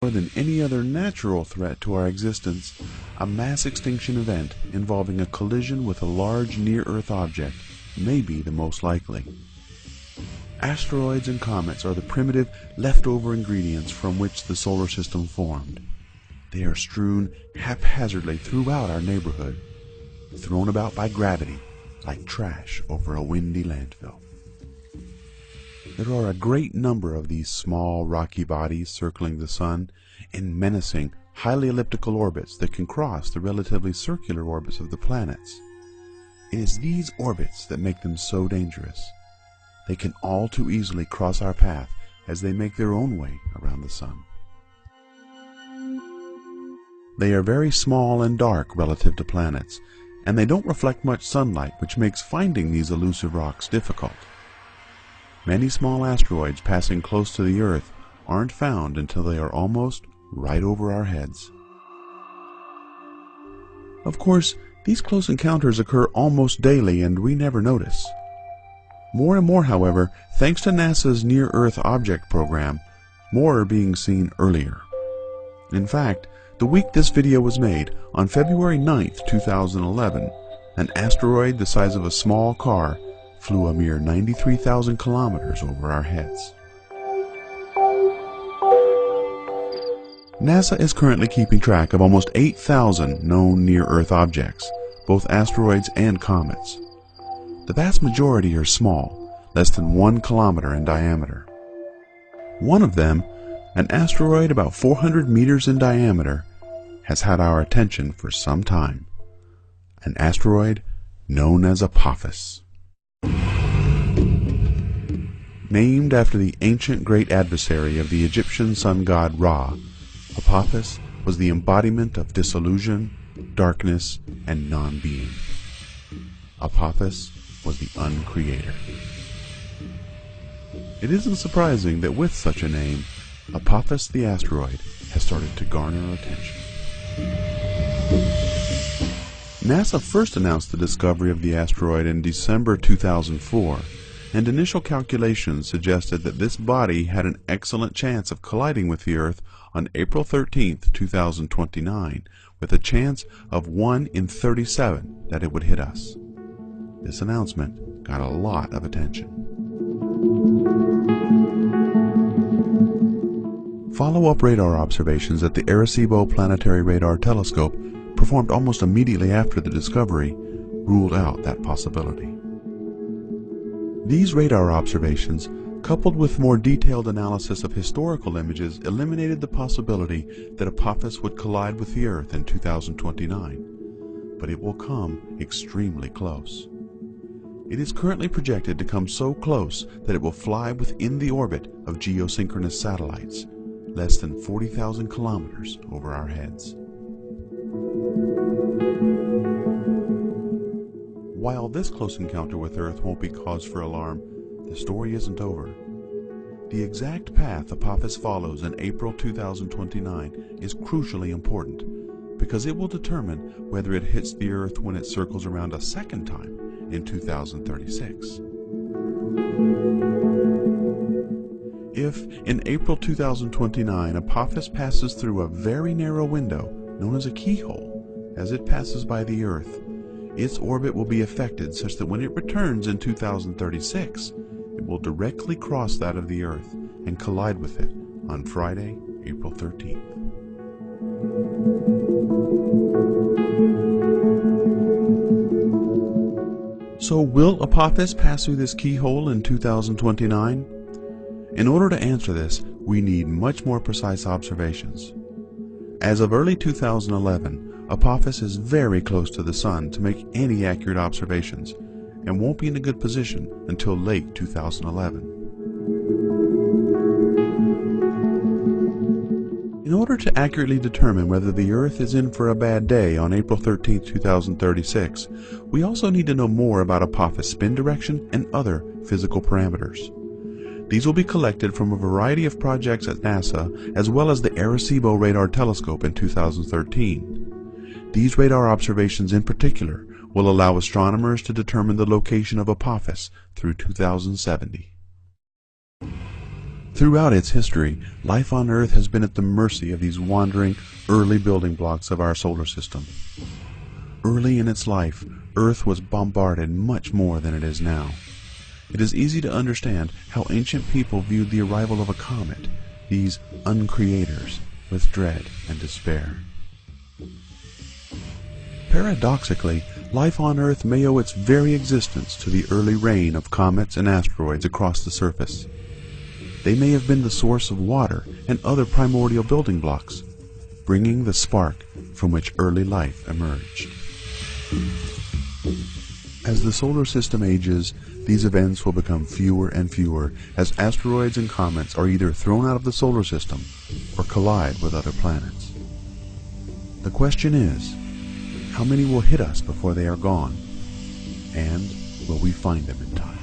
More than any other natural threat to our existence, a mass extinction event involving a collision with a large near-Earth object may be the most likely. Asteroids and comets are the primitive, leftover ingredients from which the solar system formed. They are strewn haphazardly throughout our neighborhood, thrown about by gravity like trash over a windy landfill. There are a great number of these small, rocky bodies circling the Sun in menacing, highly elliptical orbits that can cross the relatively circular orbits of the planets. It is these orbits that make them so dangerous. They can all too easily cross our path as they make their own way around the Sun. They are very small and dark relative to planets, and they don't reflect much sunlight, which makes finding these elusive rocks difficult. Many small asteroids passing close to the Earth aren't found until they are almost right over our heads. Of course, these close encounters occur almost daily and we never notice. More and more, however, thanks to NASA's Near-Earth Object Program, more are being seen earlier. In fact, the week this video was made, on February 9th, 2011, an asteroid the size of a small car flew a mere 93,000 kilometers over our heads. NASA is currently keeping track of almost 8,000 known near-Earth objects, both asteroids and comets. The vast majority are small, less than 1 kilometer in diameter. One of them, an asteroid about 400 meters in diameter, has had our attention for some time. An asteroid known as Apophis. Named after the ancient great adversary of the Egyptian sun god Ra, Apophis was the embodiment of disillusion, darkness, and non-being. Apophis was the uncreator. It isn't surprising that with such a name, Apophis the asteroid has started to garner attention. NASA first announced the discovery of the asteroid in December 2004, and initial calculations suggested that this body had an excellent chance of colliding with the Earth on April 13, 2029, with a chance of 1 in 37 that it would hit us. This announcement got a lot of attention. Follow-up radar observations at the Arecibo Planetary Radar Telescope, performed almost immediately after the discovery, ruled out that possibility. These radar observations, coupled with more detailed analysis of historical images, eliminated the possibility that Apophis would collide with the Earth in 2029, but it will come extremely close. It is currently projected to come so close that it will fly within the orbit of geosynchronous satellites, less than 40,000 kilometers over our heads. While this close encounter with Earth won't be cause for alarm, the story isn't over. The exact path Apophis follows in April 2029 is crucially important, because it will determine whether it hits the Earth when it circles around a second time in 2036. If, in April 2029, Apophis passes through a very narrow window, known as a keyhole, as it passes by the Earth, its orbit will be affected such that when it returns in 2036, it will directly cross that of the Earth and collide with it on Friday, April 13th. So will Apophis pass through this keyhole in 2029? In order to answer this, we need much more precise observations. As of early 2011, Apophis is very close to the Sun to make any accurate observations, and won't be in a good position until late 2011. In order to accurately determine whether the Earth is in for a bad day on April 13, 2036, we also need to know more about Apophis' spin direction and other physical parameters. These will be collected from a variety of projects at NASA, as well as the Arecibo Radar Telescope in 2013. These radar observations in particular will allow astronomers to determine the location of Apophis through 2070. Throughout its history, life on Earth has been at the mercy of these wandering, early building blocks of our solar system. Early in its life, Earth was bombarded much more than it is now. It is easy to understand how ancient people viewed the arrival of a comet, these uncreators, with dread and despair. Paradoxically, life on Earth may owe its very existence to the early reign of comets and asteroids across the surface. They may have been the source of water and other primordial building blocks, bringing the spark from which early life emerged. As the solar system ages, these events will become fewer and fewer as asteroids and comets are either thrown out of the solar system or collide with other planets. The question is, how many will hit us before they are gone? And will we find them in time?